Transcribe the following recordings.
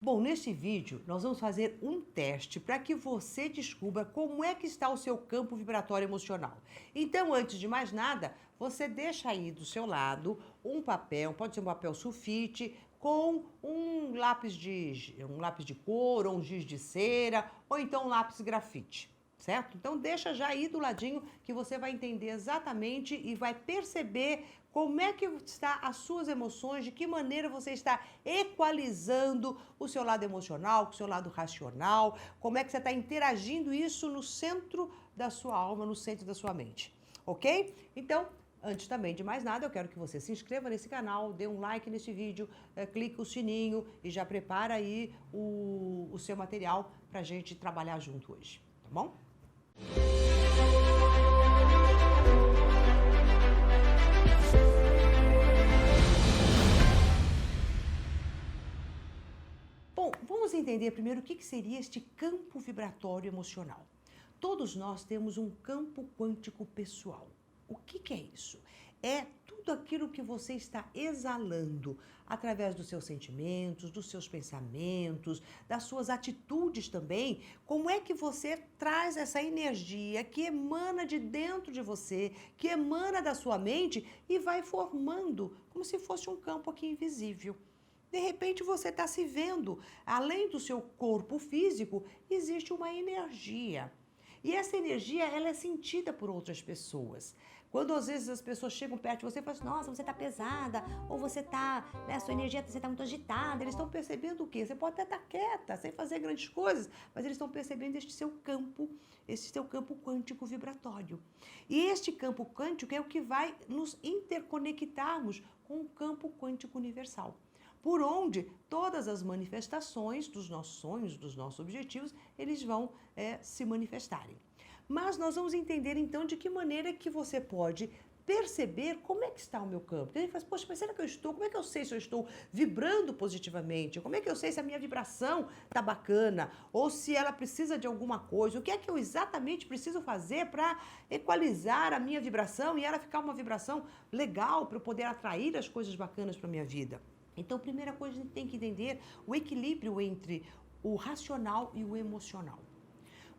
Bom, neste vídeo nós vamos fazer um teste para que você descubra como é que está o seu campo vibratório emocional. Então, antes de mais nada, você deixa aí do seu lado um papel, pode ser um papel sulfite, com um lápis de cor, ou um giz de cera, ou então um lápis grafite. Certo? Então deixa já aí do ladinho que você vai entender exatamente e vai perceber como é que está as suas emoções, de que maneira você está equalizando o seu lado emocional, com o seu lado racional, como é que você está interagindo isso no centro da sua alma, no centro da sua mente, ok? Então, antes também de mais nada, eu quero que você se inscreva nesse canal, dê um like nesse vídeo, clique o sininho e já prepara aí o seu material para a gente trabalhar junto hoje, tá bom? Bom, vamos entender primeiro o que seria este campo vibratório emocional. Todos nós temos um campo quântico pessoal. O que é isso? É tudo aquilo que você está exalando através dos seus sentimentos, dos seus pensamentos, das suas atitudes também. Como é que você traz essa energia que emana de dentro de você, que emana da sua mente e vai formando como se fosse um campo aqui invisível. De repente você está se vendo, além do seu corpo físico, existe uma energia. E essa energia, ela é sentida por outras pessoas. Quando às vezes as pessoas chegam perto de você e falam assim, nossa, você está pesada, ou você está, né, sua energia, você está muito agitada, eles estão percebendo o quê? Você pode até estar quieta, sem fazer grandes coisas, mas eles estão percebendo este seu campo quântico vibratório. E este campo quântico é o que vai nos interconectarmos com o campo quântico universal, por onde todas as manifestações dos nossos sonhos, dos nossos objetivos, eles vão se manifestarem. Mas nós vamos entender então de que maneira que você pode perceber como é que está o meu campo. Porque a gente fala, poxa, mas será que eu estou? Como é que eu sei se eu estou vibrando positivamente? Como é que eu sei se a minha vibração está bacana? Ou se ela precisa de alguma coisa? O que é que eu exatamente preciso fazer para equalizar a minha vibração e ela ficar uma vibração legal para eu poder atrair as coisas bacanas para a minha vida? Então, a primeira coisa, a gente tem que entender o equilíbrio entre o racional e o emocional.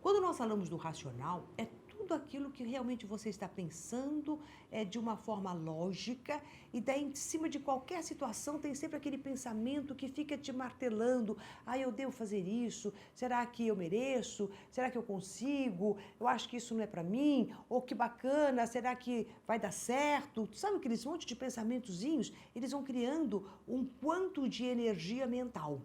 Quando nós falamos do racional, é tudo aquilo que realmente você está pensando de uma forma lógica, e daí em cima de qualquer situação tem sempre aquele pensamento que fica te martelando. Ah, eu devo fazer isso? Será que eu mereço? Será que eu consigo? Eu acho que isso não é para mim. Ou que bacana, será que vai dar certo? Sabe aqueles monte de pensamentozinhos? Eles vão criando um quanto de energia mental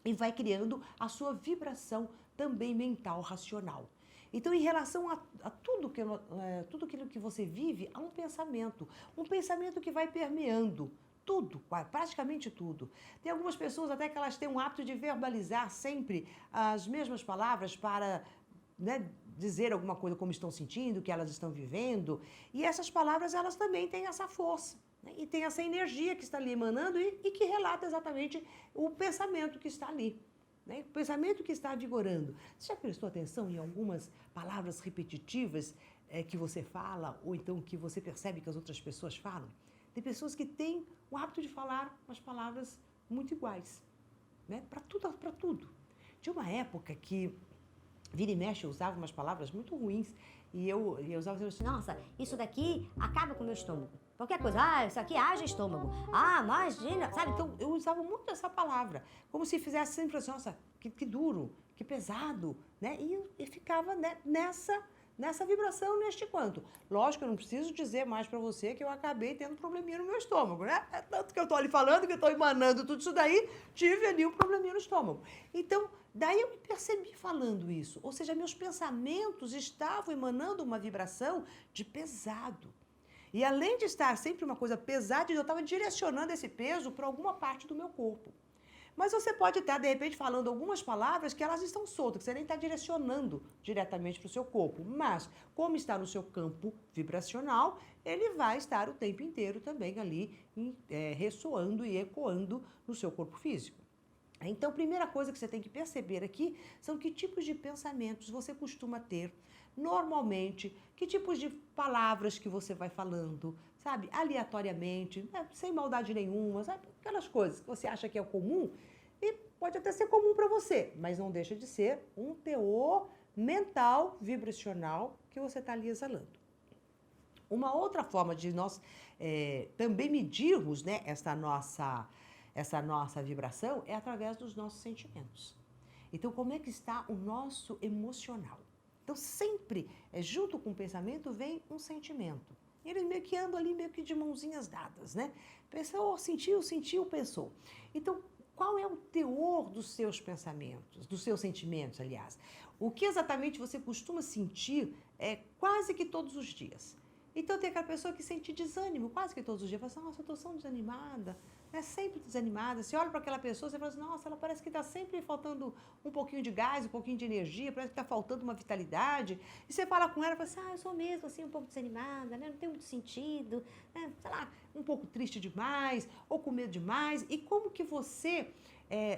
e vai criando a sua vibração também mental, racional. Então, em relação a tudo aquilo que você vive, há um pensamento que vai permeando tudo, praticamente tudo. Tem algumas pessoas até que elas têm um hábito de verbalizar sempre as mesmas palavras para, né, dizer alguma coisa como estão sentindo, que elas estão vivendo, e essas palavras elas também têm essa força, né, e tem essa energia que está ali emanando e que relata exatamente o pensamento que está ali, né, o pensamento que está vigorando. Você já prestou atenção em algumas palavras repetitivas que você fala, ou então que você percebe que as outras pessoas falam? Tem pessoas que têm o hábito de falar umas palavras muito iguais, né, para tudo, para tudo. Tinha uma época que vira e mexe, eu usava umas palavras muito ruins e eu usava assim, nossa, isso daqui acaba com o meu estômago. Qualquer coisa, ah, isso aqui haja estômago. Ah, imagina, sabe? Então eu usava muito essa palavra, como se fizesse sempre assim, nossa, que duro, que pesado, né? E ficava, né, nessa vibração, neste quanto. Lógico, eu não preciso dizer mais para você que eu acabei tendo probleminha no meu estômago, né? É tanto que eu tô ali falando, que eu tô emanando tudo isso daí, tive ali um probleminha no estômago. Então, daí eu me percebi falando isso, ou seja, meus pensamentos estavam emanando uma vibração de pesado. E além de estar sempre uma coisa pesada, eu estava direcionando esse peso para alguma parte do meu corpo. Mas você pode estar, de repente, falando algumas palavras que elas estão soltas, que você nem está direcionando diretamente para o seu corpo. Mas, como está no seu campo vibracional, ele vai estar o tempo inteiro também ali ressoando e ecoando no seu corpo físico. Então, a primeira coisa que você tem que perceber aqui são que tipos de pensamentos você costuma ter normalmente, que tipos de palavras que você vai falando, sabe, aleatoriamente, né? Sem maldade nenhuma, sabe, aquelas coisas que você acha que é o comum, e pode até ser comum para você, mas não deixa de ser um teor mental, vibracional, que você está ali exalando. Uma outra forma de nós também medirmos, né, essa nossa vibração é através dos nossos sentimentos. Então, como é que está o nosso emocional? Então, sempre, junto com o pensamento, vem um sentimento. Eles meio que andam ali, meio que de mãozinhas dadas, né? Pensou, sentiu, pensou. Então, qual é o teor dos seus pensamentos, dos seus sentimentos, aliás? O que exatamente você costuma sentir quase que todos os dias? Então, tem aquela pessoa que sente desânimo quase que todos os dias. Fala assim, nossa, eu estou tão desanimada, né? Sempre desanimada. Você olha para aquela pessoa, você fala assim, nossa, ela parece que está sempre faltando um pouquinho de gás, um pouquinho de energia, parece que está faltando uma vitalidade. E você fala com ela e fala assim, eu sou mesmo assim um pouco desanimada, né? Não tem muito sentido, né? Sei lá, um pouco triste demais, ou com medo demais. E como que você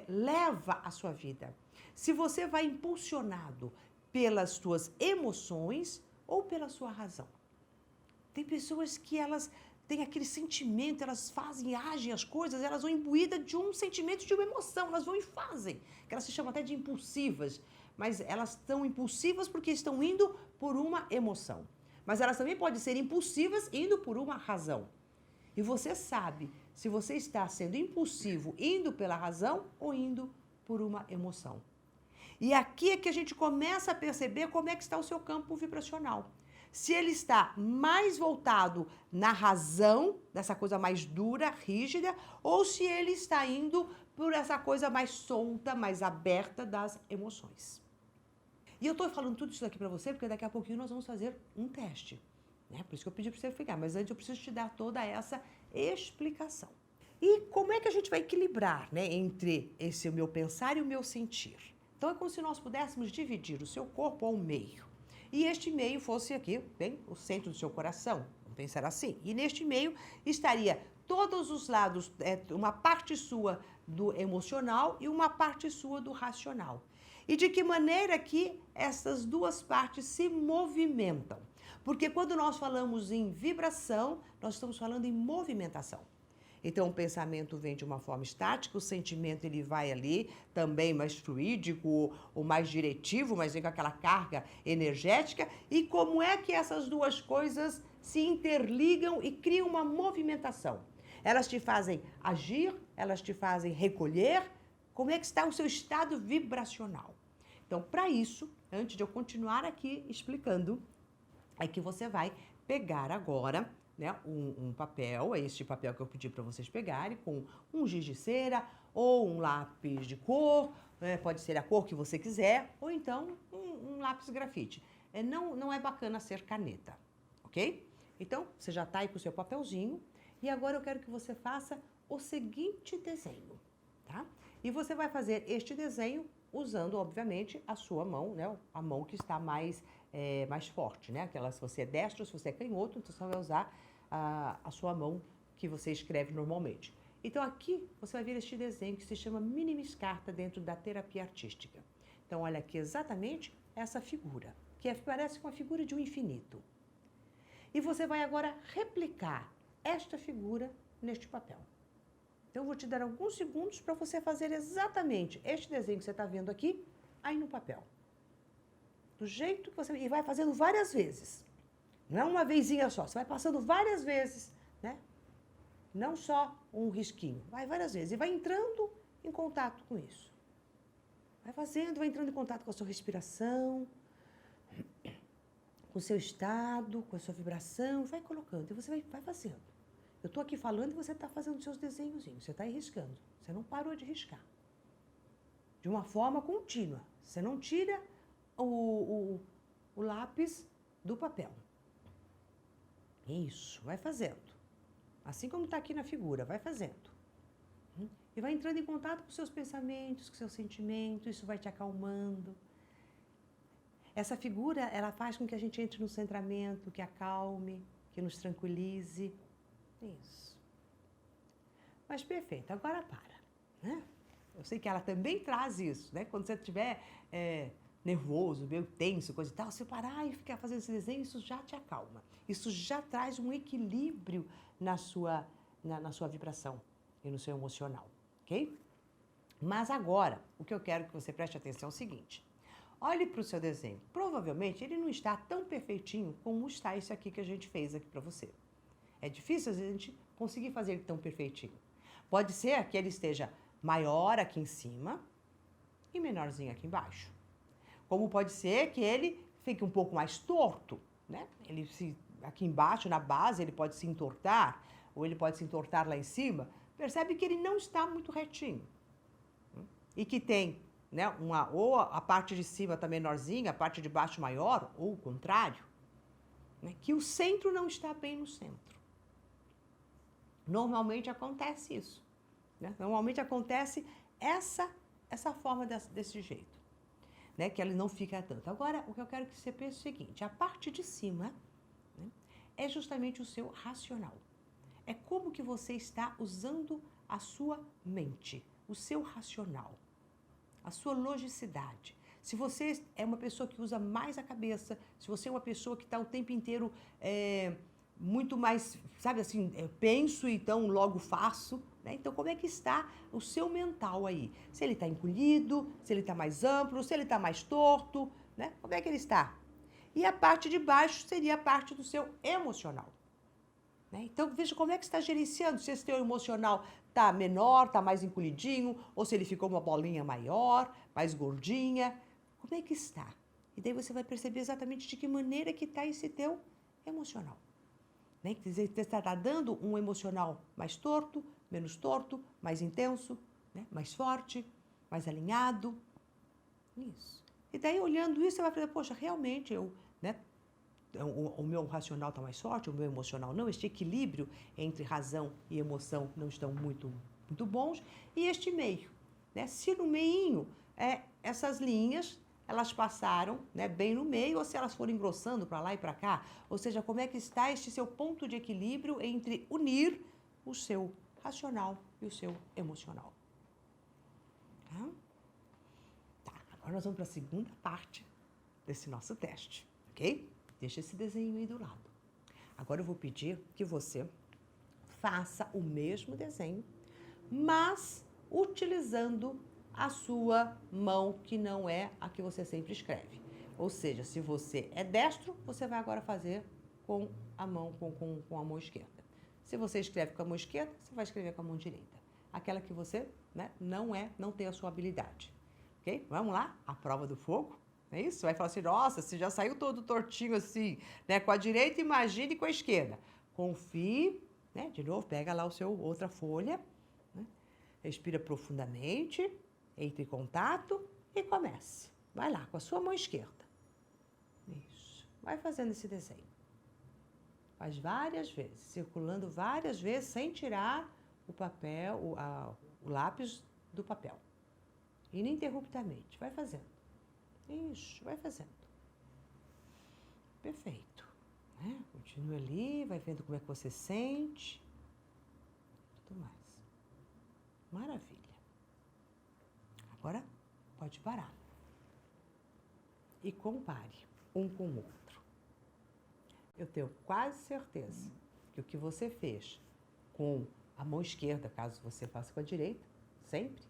leva a sua vida? Se você vai impulsionado pelas suas emoções ou pela sua razão. Tem pessoas que elas têm aquele sentimento, elas fazem, agem as coisas, elas vão imbuídas de um sentimento, de uma emoção, elas vão e fazem, que elas se chamam até de impulsivas, mas elas estão impulsivas porque estão indo por uma emoção. Mas elas também podem ser impulsivas indo por uma razão. E você sabe se você está sendo impulsivo indo pela razão ou indo por uma emoção. E aqui é que a gente começa a perceber como é que está o seu campo vibracional. Se ele está mais voltado na razão, dessa coisa mais dura, rígida, ou se ele está indo por essa coisa mais solta, mais aberta das emoções. E eu estou falando tudo isso aqui para você, porque daqui a pouquinho nós vamos fazer um teste, né? Por isso que eu pedi para você ficar, mas antes eu preciso te dar toda essa explicação. E como é que a gente vai equilibrar, né, entre esse meu pensar e o meu sentir? Então é como se nós pudéssemos dividir o seu corpo ao meio. E este meio fosse aqui, bem, o centro do seu coração, vamos pensar assim. E neste meio estaria todos os lados, uma parte sua do emocional e uma parte sua do racional. E de que maneira que essas duas partes se movimentam? Porque quando nós falamos em vibração, nós estamos falando em movimentação. Então, o pensamento vem de uma forma estática, o sentimento ele vai ali, também mais fluídico, ou mais diretivo, mas vem com aquela carga energética. E como é que essas duas coisas se interligam e criam uma movimentação? Elas te fazem agir, elas te fazem recolher. Como é que está o seu estado vibracional? Então, para isso, antes de eu continuar aqui explicando, é que você vai pegar agora, né, um papel, é este papel que eu pedi para vocês pegarem, com um giz de cera ou um lápis de cor, pode ser a cor que você quiser, ou então um lápis grafite. Não é bacana ser caneta, ok? Então, você já está aí com o seu papelzinho, e agora eu quero que você faça o seguinte desenho, tá? E você vai fazer este desenho usando, obviamente, a sua mão, né, a mão que está mais forte, né? Aquela, se você é destro, se você é canhoto, então você vai usar a sua mão que você escreve normalmente. Então aqui você vai ver este desenho que se chama Minimiscarta dentro da terapia artística. Então olha aqui exatamente essa figura, que parece uma figura de um infinito. E você vai agora replicar esta figura neste papel. Então eu vou te dar alguns segundos para você fazer exatamente este desenho que você está vendo aqui, aí no papel. Do jeito que você... E vai fazendo várias vezes. Não é uma vezinha só, você vai passando várias vezes, né? Não só um risquinho, vai várias vezes. E vai entrando em contato com isso. Vai fazendo, vai entrando em contato com a sua respiração, com o seu estado, com a sua vibração, vai colocando. E você vai fazendo. Eu estou aqui falando e você está fazendo seus desenhozinhos, você está aí riscando. Você não parou de riscar. De uma forma contínua. Você não tira o lápis do papel. Isso, vai fazendo. Assim como está aqui na figura, vai fazendo. E vai entrando em contato com seus pensamentos, com seus sentimentos, isso vai te acalmando. Essa figura, ela faz com que a gente entre no centramento, que acalme, que nos tranquilize. Isso. Mas perfeito, agora para, né? Eu sei que ela também traz isso, né? Quando você estiver nervoso, meio tenso, coisa e tal, você parar e ficar fazendo esse desenho, isso já te acalma. Isso já traz um equilíbrio na sua vibração e no seu emocional, ok? Mas agora, o que eu quero que você preste atenção é o seguinte. Olhe para o seu desenho. Provavelmente ele não está tão perfeitinho como está esse aqui que a gente fez aqui para você. É difícil às vezes a gente conseguir fazer ele tão perfeitinho. Pode ser que ele esteja maior aqui em cima e menorzinho aqui embaixo. Como pode ser que ele fique um pouco mais torto, né? Aqui embaixo, na base, ele pode se entortar, ou ele pode se entortar lá em cima. Percebe que ele não está muito retinho. E que tem, né, ou a parte de cima está menorzinha, a parte de baixo maior, ou o contrário. Né? Que o centro não está bem no centro. Normalmente acontece isso. Né? Normalmente acontece essa forma desse jeito. Né? Que ela não fica tanto. Agora, o que eu quero que você pense é o seguinte. A parte de cima, né, é justamente o seu racional. É como que você está usando a sua mente, o seu racional, a sua logicidade. Se você é uma pessoa que usa mais a cabeça, se você é uma pessoa que está o tempo inteiro muito mais, sabe assim, penso e então logo faço, né? Então como é que está o seu mental aí? Se ele está encolhido, se ele está mais amplo, se ele está mais torto, né? Como é que ele está? E a parte de baixo seria a parte do seu emocional. Né? Então veja como é que você está gerenciando, se esse teu emocional está menor, está mais encolhidinho, ou se ele ficou uma bolinha maior, mais gordinha, como é que está? E daí você vai perceber exatamente de que maneira que está esse teu emocional. Né? Quer dizer, você está dando um emocional mais torto, menos torto, mais intenso, né? Mais forte, mais alinhado. Isso. E daí, olhando isso, você vai falar, poxa, realmente, né, o meu racional está mais forte, o meu emocional não, este equilíbrio entre razão e emoção não estão muito bons. E este meio, né? Se no meinho, essas linhas, elas passaram, né, bem no meio, ou se elas foram engrossando para lá e para cá, ou seja, como é que está este seu ponto de equilíbrio entre unir o seu racional e o seu emocional. Tá, agora nós vamos para a segunda parte desse nosso teste, ok? Deixa esse desenho aí do lado. Agora eu vou pedir que você faça o mesmo desenho, mas utilizando a sua mão, que não é a que você sempre escreve. Ou seja, se você é destro, você vai agora fazer com a mão, com a mão esquerda. Se você escreve com a mão esquerda, você vai escrever com a mão direita. Aquela que você, né, não tem a sua habilidade. Ok? Vamos lá? A prova do fogo. É isso? Você vai falar assim, nossa, você já saiu todo tortinho assim, né? Com a direita, imagine com a esquerda. Confie, né? De novo, pega lá outra folha, né? Respira profundamente, entre em contato e comece. Vai lá, com a sua mão esquerda. Isso. Vai fazendo esse desenho. Faz várias vezes, circulando várias vezes, sem tirar o papel, o lápis do papel. Ininterruptamente. Vai fazendo. Isso, vai fazendo. Perfeito. Né? Continua ali, vai vendo como é que você sente. Tudo mais. Maravilha. Agora, pode parar. E compare um com o outro. Eu tenho quase certeza que o que você fez com a mão esquerda, caso você faça com a direita, sempre,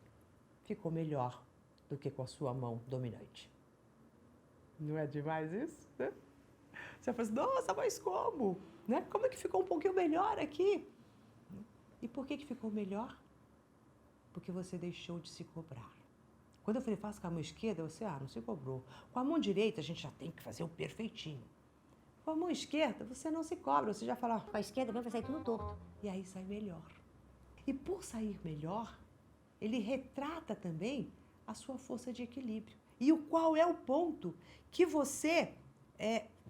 ficou melhor do que com a sua mão dominante. Não é demais isso? Né? Você fala assim, nossa, mas como? Né? Como é que ficou um pouquinho melhor aqui? E por que ficou melhor? Porque você deixou de se cobrar. Quando eu falei, faça com a mão esquerda, você, não se cobrou. Com a mão direita, a gente já tem que fazer o perfeitinho. Com a mão esquerda, você não se cobra, você já fala, Com a esquerda mesmo vai sair tudo torto. e aí sai melhor. E por sair melhor, ele retrata também a sua força de equilíbrio. E qual é o ponto que você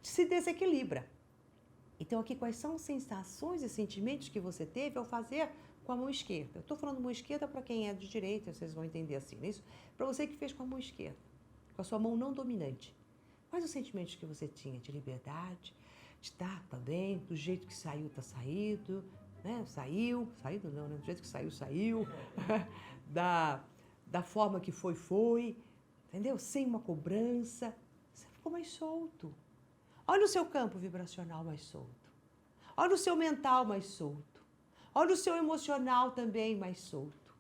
se desequilibra. Então, aqui, quais são as sensações e sentimentos que você teve ao fazer com a mão esquerda? Eu estou falando mão esquerda para quem é de direita, vocês vão entender assim, não é isso? Para você que fez com a mão esquerda, com a sua mão não dominante. Quais os sentimentos que você tinha? De liberdade, de estar também, do jeito que saiu, está saído, né? Saído não, né? Do jeito que saiu, saiu. da forma que foi, entendeu? Sem uma cobrança. Você ficou mais solto. Olha o seu campo vibracional mais solto. Olha o seu mental mais solto. Olha o seu emocional também mais solto.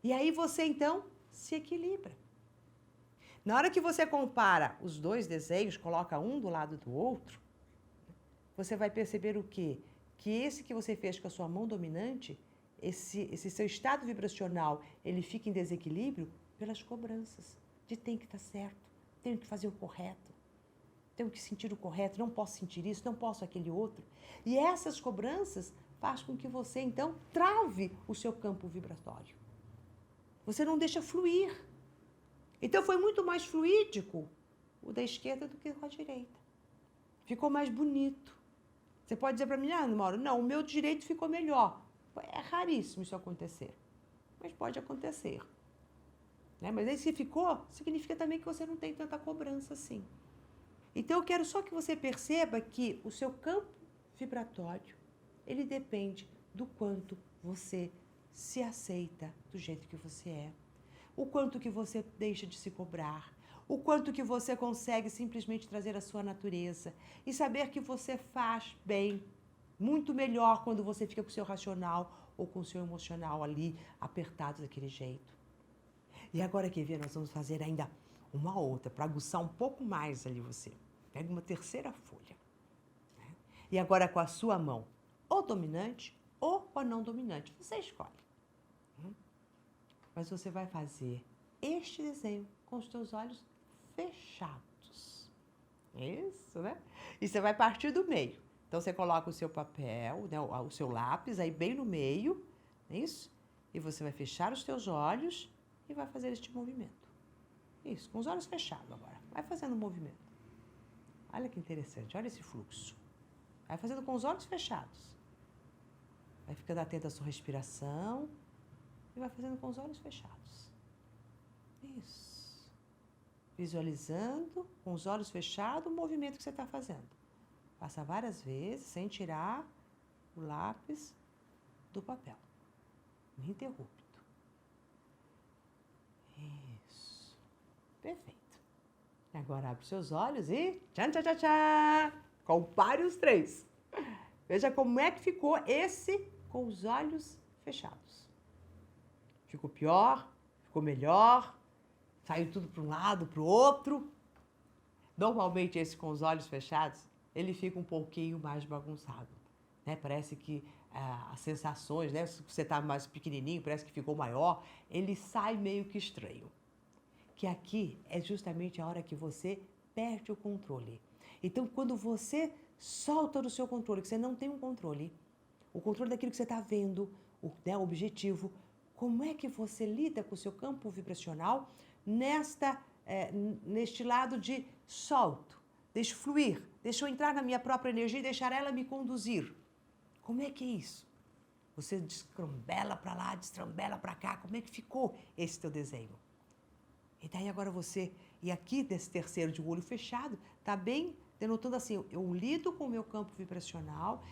E aí você, então, se equilibra. Na hora que você compara os dois desenhos, coloca um do lado do outro, você vai perceber o quê? Que esse que você fez com a sua mão dominante, esse seu estado vibracional, ele fica em desequilíbrio pelas cobranças de tem que estar certo, tenho que fazer o correto, tenho que sentir o correto, não posso sentir isso, não posso aquele outro. E essas cobranças faz com que você, então, trave o seu campo vibratório. Você não deixa fluir. Então, foi muito mais fluídico o da esquerda do que o da direita. Ficou mais bonito. Você pode dizer para mim, Mauro, não, o meu direito ficou melhor. É raríssimo isso acontecer, mas pode acontecer. Né? Mas aí se ficou, significa também que você não tem tanta cobrança assim. Então eu quero só que você perceba que o seu campo vibratório, ele depende do quanto você se aceita do jeito que você é, o quanto que você deixa de se cobrar, o quanto que você consegue simplesmente trazer a sua natureza e saber que você faz bem, muito melhor quando você fica com o seu racional ou com o seu emocional ali apertado daquele jeito. E agora, quer ver, nós vamos fazer ainda uma outra, para aguçar um pouco mais ali você. Pega uma terceira folha. Né? E agora com a sua mão, ou dominante ou com a não dominante. Você escolhe. Mas você vai fazer este desenho com os teus olhos fechados. Isso, né? E você vai partir do meio. Então, você coloca o seu papel, né, o seu lápis aí bem no meio, é isso? E você vai fechar os teus olhos e vai fazer este movimento. Isso, com os olhos fechados agora. Vai fazendo o movimento. Olha que interessante, olha esse fluxo. Vai fazendo com os olhos fechados. Vai ficando atento à sua respiração e vai fazendo com os olhos fechados. Isso. Visualizando com os olhos fechados o movimento que você está fazendo. Faça várias vezes, sem tirar o lápis do papel. Ininterrupto. Isso. Perfeito. Agora abre os seus olhos e tchan, tchan, tchan, tchan. Compare os três. Veja como é que ficou esse com os olhos fechados. Ficou pior? Ficou melhor? Saiu tudo para um lado, para o outro? Normalmente esse com os olhos fechados, ele fica um pouquinho mais bagunçado, né? Parece que as sensações, né? Se você está mais pequenininho, parece que ficou maior, ele sai meio que estranho. Que aqui é justamente a hora que você perde o controle. Então, quando você solta do seu controle, que você não tem um controle, o controle daquilo que você está vendo, o objetivo, como é que você lida com o seu campo vibracional neste lado de solto, deixo fluir, deixo eu entrar na minha própria energia e deixar ela me conduzir. Como é que é isso? Você destrambela para lá, destrambela para cá, como é que ficou esse teu desenho? E daí agora você, e aqui desse terceiro de olho fechado, está bem denotando assim, eu lido com o meu campo vibracional,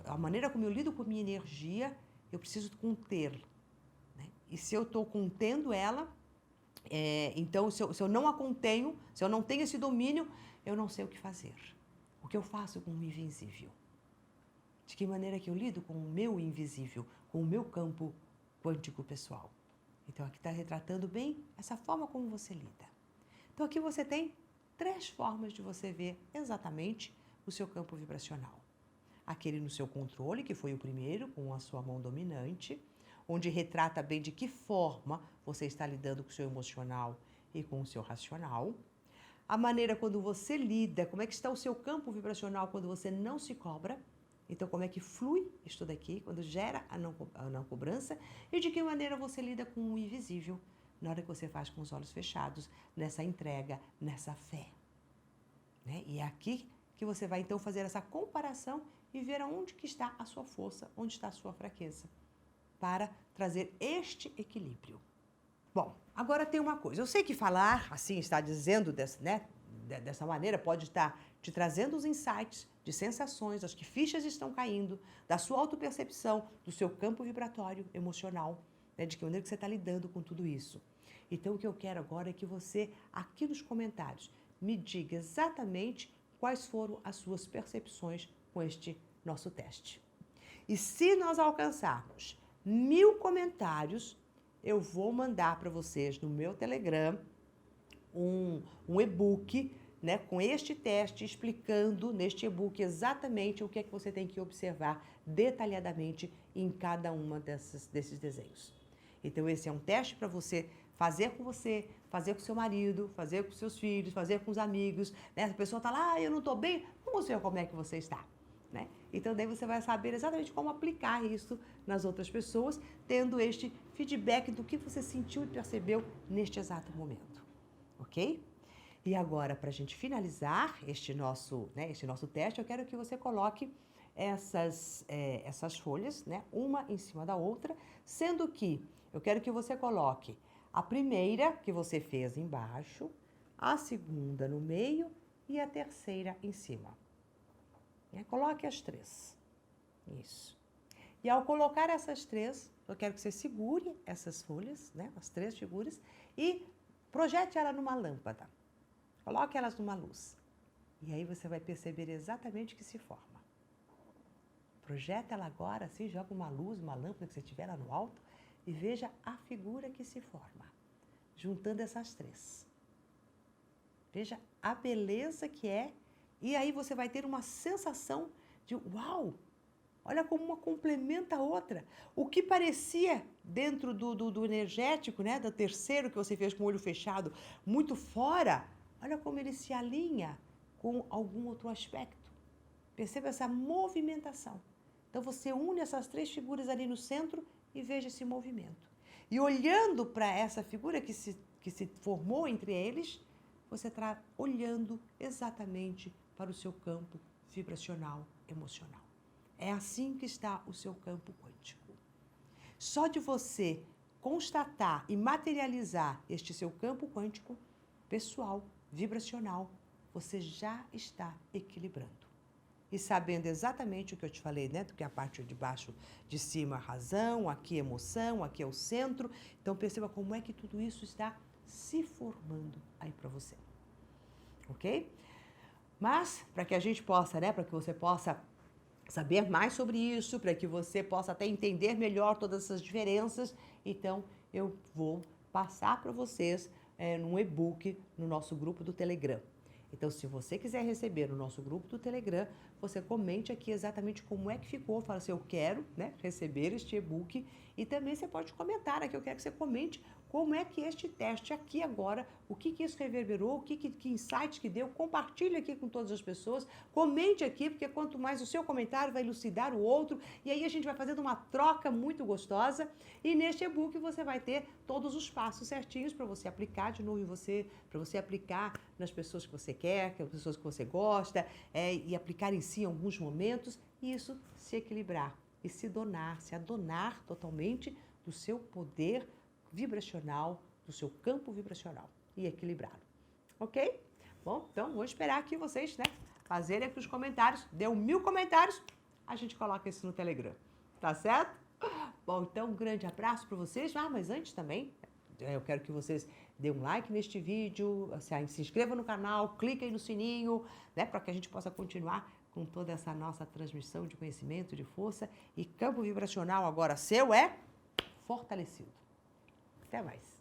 a maneira como eu lido com a minha energia, eu preciso conter. Né? E se eu estou contendo ela, então se eu não a contenho, se eu não tenho esse domínio, eu não sei o que fazer. O que eu faço com o invisível? De que maneira que eu lido com o meu invisível, com o meu campo quântico pessoal? Então, aqui está retratando bem essa forma como você lida. Então, aqui você tem 3 formas de você ver exatamente o seu campo vibracional. Aquele no seu controle, que foi o primeiro, com a sua mão dominante, onde retrata bem de que forma você está lidando com o seu emocional e com o seu racional. A maneira quando você lida, como é que está o seu campo vibracional quando você não se cobra. Então, como é que flui isso daqui, quando gera a não cobrança, e de que maneira você lida com o invisível, na hora que você faz com os olhos fechados, nessa entrega, nessa fé. Né? E é aqui que você vai, então, fazer essa comparação e ver aonde que está a sua força, onde está a sua fraqueza, para trazer este equilíbrio. Bom, agora tem uma coisa, eu sei que falar, assim, está dizendo dessa maneira, pode estar te trazendo os insights de sensações, as que fichas estão caindo, da sua autopercepção, do seu campo vibratório emocional, né, de que maneira que você está lidando com tudo isso. Então, o que eu quero agora é que você, aqui nos comentários, me diga exatamente quais foram as suas percepções com este nosso teste. E se nós alcançarmos 1000 comentários, eu vou mandar para vocês no meu Telegram um e-book, né, com este teste, explicando neste e-book exatamente o que é que você tem que observar detalhadamente em cada uma desses desenhos. Então, esse é um teste para você, fazer com seu marido, fazer com seus filhos, fazer com os amigos, né? A pessoa está lá, eu não estou bem, vamos ver como é que você está, né? Então, daí você vai saber exatamente como aplicar isso nas outras pessoas, tendo este feedback do que você sentiu e percebeu neste exato momento, ok? E agora, para a gente finalizar este nosso teste, eu quero que você coloque essas folhas, né, uma em cima da outra, sendo que eu quero que você coloque a primeira que você fez embaixo, a segunda no meio e a terceira em cima. Coloque as 3. Isso. E ao colocar essas 3, eu quero que você segure essas folhas, né, as 3 figuras, e projete ela numa lâmpada. Coloque elas numa luz. E aí você vai perceber exatamente o que se forma. Projeta ela agora, assim, joga uma luz, uma lâmpada que você tiver lá no alto e veja a figura que se forma, juntando essas 3. Veja a beleza que é, e aí você vai ter uma sensação de uau! Olha como uma complementa a outra. O que parecia dentro do energético, né, do terceiro que você fez com o olho fechado, muito fora, olha como ele se alinha com algum outro aspecto. Perceba essa movimentação. Então, você une essas 3 figuras ali no centro e veja esse movimento. E olhando para essa figura que se formou entre eles, você está olhando exatamente para o seu campo vibracional emocional. É assim que está o seu campo quântico. Só de você constatar e materializar este seu campo quântico pessoal, vibracional, você já está equilibrando. E sabendo exatamente o que eu te falei, né? Do que é a parte de baixo, de cima, a razão, aqui a emoção, aqui é o centro. Então, perceba como é que tudo isso está se formando aí para você. Ok? Mas, para que a gente possa, né? Para que você possa saber mais sobre isso, para que você possa até entender melhor todas essas diferenças, então eu vou passar para vocês num e-book no nosso grupo do Telegram. Então, se você quiser receber no nosso grupo do Telegram, você comente aqui exatamente como é que ficou. Fala assim, eu quero, né, receber este e-book. E também você pode comentar aqui, eu quero que você comente como é que este teste aqui agora, o que isso reverberou, que insights que deu. Compartilhe aqui com todas as pessoas. Comente aqui, porque quanto mais o seu comentário vai elucidar o outro. E aí a gente vai fazendo uma troca muito gostosa. E neste e-book você vai ter todos os passos certinhos para você aplicar de novo em você, para você aplicar nas pessoas que você quer, as pessoas que você gosta, e aplicar em si em alguns momentos, e isso se equilibrar e se adonar totalmente do seu poder vibracional, do seu campo vibracional e equilibrá-lo. Ok? Bom, então vou esperar aqui vocês, né, fazerem aqui os comentários. Deu 1000 comentários, a gente coloca isso no Telegram. Tá certo? Bom, então um grande abraço para vocês. Mas antes também, eu quero que vocês dêem um like neste vídeo, se inscrevam no canal, cliquem no sininho, né, para que a gente possa continuar com toda essa nossa transmissão de conhecimento, de força, e campo vibracional agora seu é fortalecido. Até mais.